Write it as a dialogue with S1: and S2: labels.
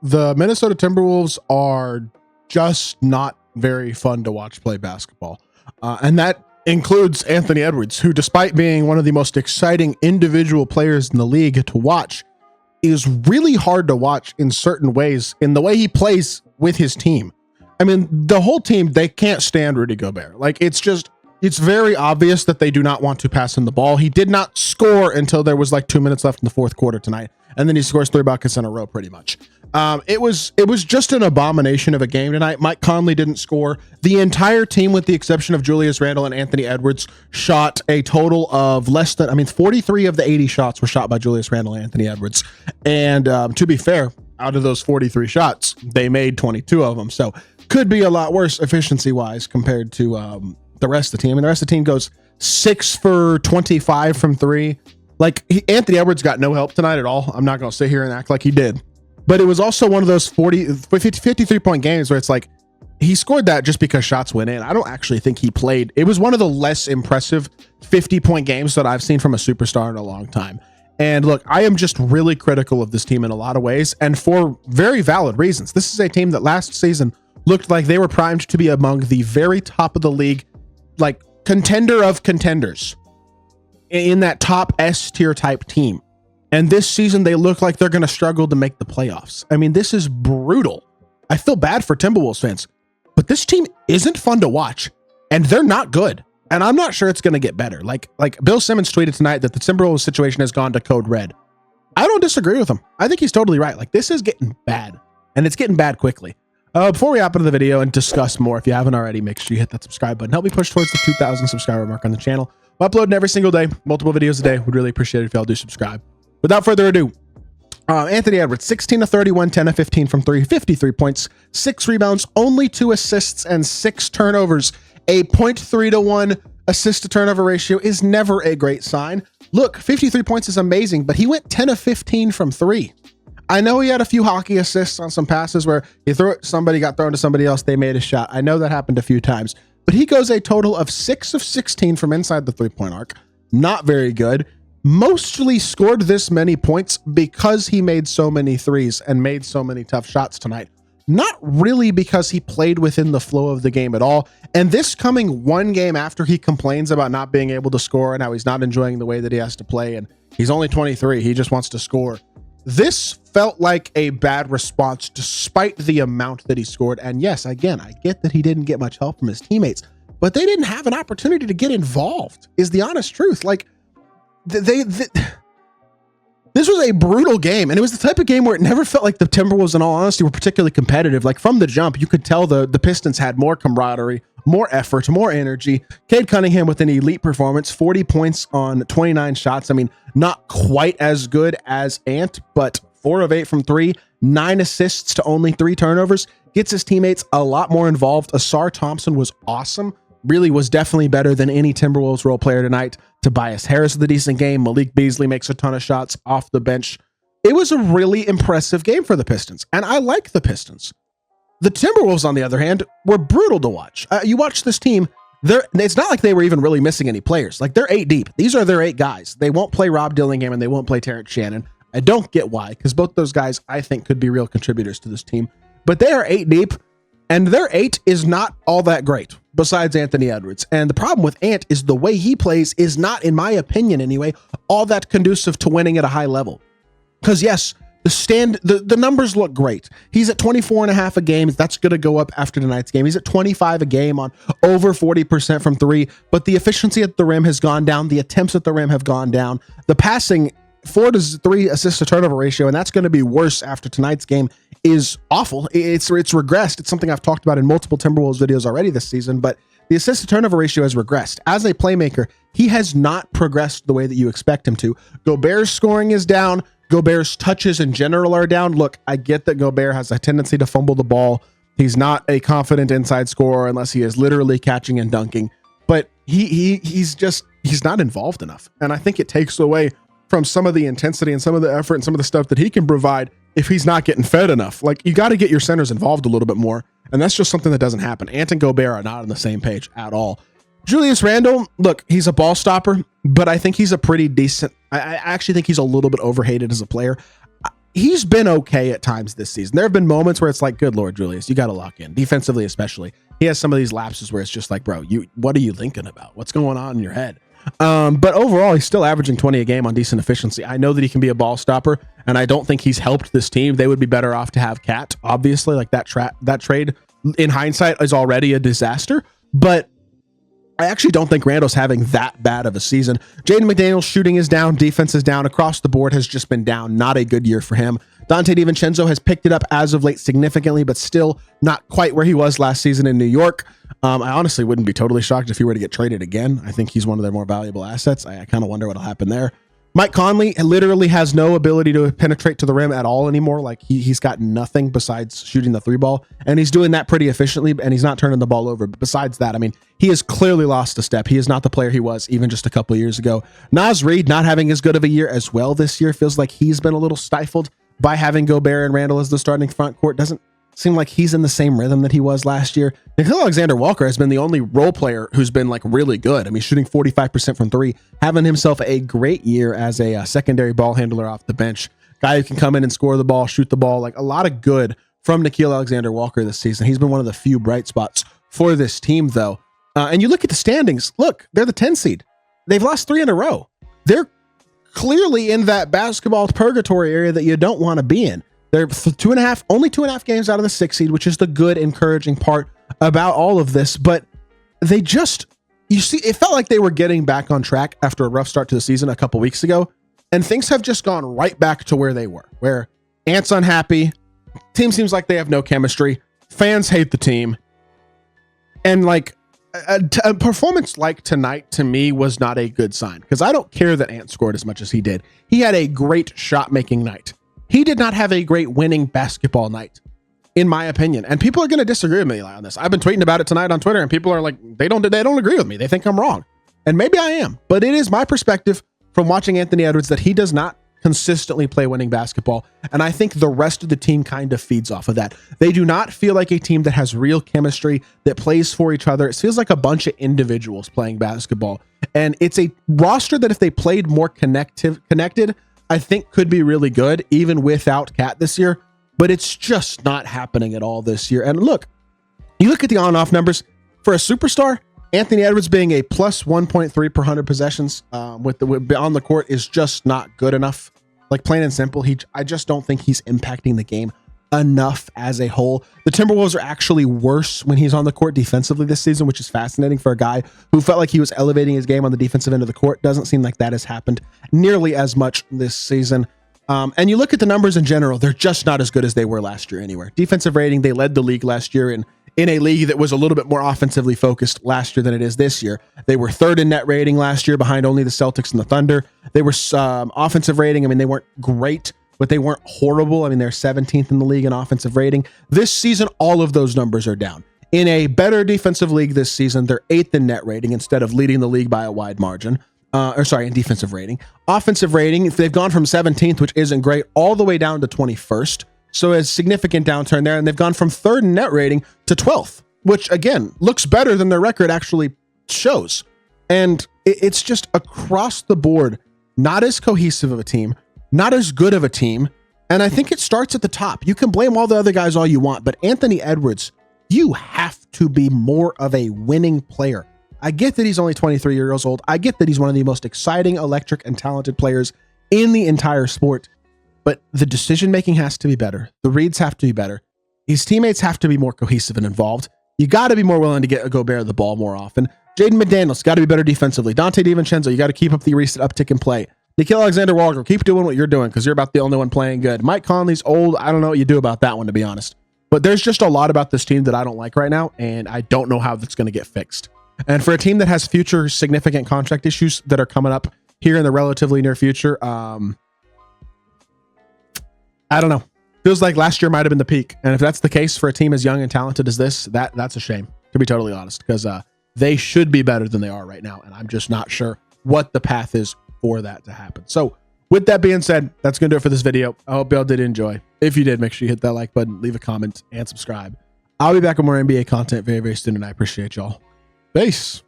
S1: The Minnesota Timberwolves are just not very fun to watch play basketball. And that includes Anthony Edwards, who, despite being one of the most exciting individual players in the league to watch, is really hard to watch in certain ways in the way he plays with his team. I mean, the whole team, they can't stand Rudy Gobert. Like, it's very obvious that they do not want to pass him the ball. He did not score until there was like 2 minutes left in the fourth quarter tonight. And then he scores 3 buckets in a row pretty much. It was just an abomination of a game tonight. Mike Conley didn't score. The entire team, with the exception of Julius Randle and Anthony Edwards, shot a total of 43 of the 80 shots were shot by Julius Randle and Anthony Edwards. And to be fair, out of those 43 shots, they made 22 of them. So could be a lot worse efficiency-wise compared to the rest of the team. I mean, the rest of the team goes 6 for 25 from 3. Like, Anthony Edwards got no help tonight at all. I'm not going to sit here and act like he did. But it was also one of those 53-point games where it's like, he scored that just because shots went in. I don't actually think he played. It was one of the less impressive 50-point games that I've seen from a superstar in a long time. And look, I am just really critical of this team in a lot of ways, and for very valid reasons. This is a team that last season looked like they were primed to be among the very top of the league, like contender of contenders in that top S tier type team. And this season, they look like they're going to struggle to make the playoffs. I mean, this is brutal. I feel bad for Timberwolves fans, but this team isn't fun to watch, and they're not good. And I'm not sure it's going to get better. Like Bill Simmons tweeted tonight that the Timberwolves situation has gone to code red. I don't disagree with him. I think he's totally right. Like, this is getting bad, and it's getting bad quickly. Before we hop into the video and discuss more, if you haven't already, make sure you hit that subscribe button. Help me push towards the 2,000 subscriber mark on the channel. I'm uploading every single day, multiple videos a day. Would really appreciate it if y'all do subscribe. Without further ado, Anthony Edwards, 16 of 31, 10 of 15 from 3, 53 points, 6 rebounds, only 2 assists, and 6 turnovers. A 0.3 to 1 assist to turnover ratio is never a great sign. Look, 53 points is amazing, but he went 10 of 15 from 3. I know he had a few hockey assists on some passes where he threw it, somebody got thrown to somebody else, they made a shot. I know that happened a few times, but he goes a total of 6 of 16 from inside the 3-point arc. Not very good. Mostly scored this many points because he made so many threes and made so many tough shots tonight. Not really because he played within the flow of the game at all. And this coming one game after he complains about not being able to score and how he's not enjoying the way that he has to play, and he's only 23, he just wants to score. This felt like a bad response despite the amount that he scored. And yes, again, I get that he didn't get much help from his teammates, but they didn't have an opportunity to get involved, is the honest truth. Like, this was a brutal game, and it was the type of game where it never felt like the Timberwolves, in all honesty, were particularly competitive. Like, from the jump, you could tell the Pistons had more camaraderie, more effort, more energy. Cade Cunningham with an elite performance, 40 points on 29 shots. I mean, not quite as good as Ant, but 4 of 8 from 3, 9 assists to only 3 turnovers. Gets his teammates a lot more involved. Asar Thompson was awesome. Really was definitely better than any Timberwolves role player tonight. Tobias Harris with a decent game. Malik Beasley makes a ton of shots off the bench. It was a really impressive game for the Pistons, and I like the Pistons. The Timberwolves, on the other hand, were brutal to watch. You watch this team, it's not like they were even really missing any players. Like, they're 8 deep. These are their 8 guys. They won't play Rob Dillingham, and they won't play Terrence Shannon. I don't get why, because both those guys, I think, could be real contributors to this team. But they are 8 deep, and their 8 is not all that great, besides Anthony Edwards. And the problem with Ant is the way he plays is not, in my opinion anyway, all that conducive to winning at a high level. Because yes, the numbers look great. He's at 24.5 a game. That's going to go up after tonight's game. He's at 25 a game on over 40% from 3, but the efficiency at the rim has gone down. The attempts at the rim have gone down. The passing, 4 to 3 assist to turnover ratio, and that's going to be worse after tonight's game, is awful. It's regressed. It's something I've talked about in multiple Timberwolves videos already this season, but the assist to turnover ratio has regressed. As a playmaker, he has not progressed the way that you expect him to. Gobert's scoring is down. Gobert's touches in general are down. Look, I get that Gobert has a tendency to fumble the ball. He's not a confident inside scorer unless he is literally catching and dunking, but he's not involved enough. And I think it takes away from some of the intensity and some of the effort and some of the stuff that he can provide if he's not getting fed enough. Like, you got to get your centers involved a little bit more, and that's just something that doesn't happen. Ant and Gobert are not on the same page at all. Julius Randle, look, he's a ball stopper, but I think he's a pretty decent, I actually think he's a little bit overhated as a player. he's been okay at times this season. There have been moments where it's like, good Lord, Julius, you got to lock in defensively, especially. He has some of these lapses where it's just like, bro, what are you thinking about? What's going on in your head? But overall, he's still averaging 20 a game on decent efficiency. I know that he can be a ball stopper, and I don't think he's helped this team. They would be better off to have Cat, obviously. Like that trade, in hindsight, is already a disaster. But I actually don't think Randall's having that bad of a season. Jaden McDaniels' shooting is down, defense is down, across the board has just been down. Not a good year for him. Dante DiVincenzo has picked it up as of late significantly, but still not quite where he was last season in New York. I honestly wouldn't be totally shocked if he were to get traded again. I think he's one of their more valuable assets. I kind of wonder what'll happen there. Mike Conley literally has no ability to penetrate to the rim at all anymore. Like he's got nothing besides shooting the three ball, and he's doing that pretty efficiently, and he's not turning the ball over. But besides that, I mean, he has clearly lost a step. He is not the player he was even just a couple of years ago. Naz Reid not having as good of a year as well this year. Feels like he's been a little stifled by having Gobert and Randall as the starting front court. Doesn't seem like he's in the same rhythm that he was last year. Nickeil Alexander-Walker has been the only role player who's been like really good. I mean, shooting 45% from three, having himself a great year as a secondary ball handler off the bench. Guy who can come in and score the ball, shoot the ball, like a lot of good from Nickeil Alexander-Walker this season. He's been one of the few bright spots for this team though. And you look at the standings, look, they're the 10 seed. They've lost 3 in a row. They're clearly in that basketball purgatory area that you don't want to be in. They're only 2.5 games out of the 6 seed, which is the good, encouraging part about all of this. But they just, you see, it felt like they were getting back on track after a rough start to the season a couple weeks ago. And things have just gone right back to where they were, where Ant's unhappy. Team seems like they have no chemistry. Fans hate the team. And like a performance like tonight to me was not a good sign, because I don't care that Ant scored as much as he did. He had a great shot making night. He did not have a great winning basketball night, in my opinion. And people are going to disagree with me on this. I've been tweeting about it tonight on Twitter, and people are like, they don't agree with me. They think I'm wrong. And maybe I am, but it is my perspective from watching Anthony Edwards that he does not consistently play winning basketball. And I think the rest of the team kind of feeds off of that. They do not feel like a team that has real chemistry, that plays for each other. It feels like a bunch of individuals playing basketball. And it's a roster that if they played more connected, I think could be really good, even without Cat this year. But it's just not happening at all this year. And look, you look at the on-off numbers for a superstar. Anthony Edwards being a plus 1.3 per 100 possessions on the court is just not good enough. Like plain and simple, I just don't think he's impacting the game enough as a whole. The Timberwolves are actually worse when he's on the court defensively this season, which is fascinating for a guy who felt like he was elevating his game on the defensive end of the court. Doesn't seem like that has happened nearly as much this season. And you look at the numbers in general, they're just not as good as they were last year anywhere. Defensive rating, they led the league last year in a league that was a little bit more offensively focused last year than it is this year. They were 3rd in net rating last year behind only the Celtics and the Thunder. They were offensive rating. I mean, they weren't great, but they weren't horrible. I mean, they're 17th in the league in offensive rating. This season, all of those numbers are down. In a better defensive league this season, they're 8th in net rating instead of leading the league by a wide margin. In defensive rating. Offensive rating, they've gone from 17th, which isn't great, all the way down to 21st. So a significant downturn there. And they've gone from 3rd in net rating to 12th, which again, looks better than their record actually shows. And it's just across the board, not as cohesive of a team, not as good of a team. And I think it starts at the top. You can blame all the other guys all you want, but Anthony Edwards, you have to be more of a winning player. I get that he's only 23 years old. I get that he's one of the most exciting, electric, and talented players in the entire sport. But the decision-making has to be better. The reads have to be better. His teammates have to be more cohesive and involved. You got to be more willing to get a Gobert the ball more often. Jaden McDaniels got to be better defensively. Dante DiVincenzo, you got to keep up the recent uptick in play. Nickeil Alexander-Walker, keep doing what you're doing because you're about the only one playing good. Mike Conley's old. I don't know what you do about that one, to be honest. But there's just a lot about this team that I don't like right now, and I don't know how that's going to get fixed. And for a team that has future significant contract issues that are coming up here in the relatively near future, I don't know. Feels like last year might have been the peak. And if that's the case for a team as young and talented as this, that's a shame, to be totally honest, because they should be better than they are right now. And I'm just not sure what the path is for that to happen. So with that being said, that's going to do it for this video. I hope y'all did enjoy. If you did, make sure you hit that like button, leave a comment, and subscribe. I'll be back with more NBA content very, very soon, and I appreciate y'all. Peace.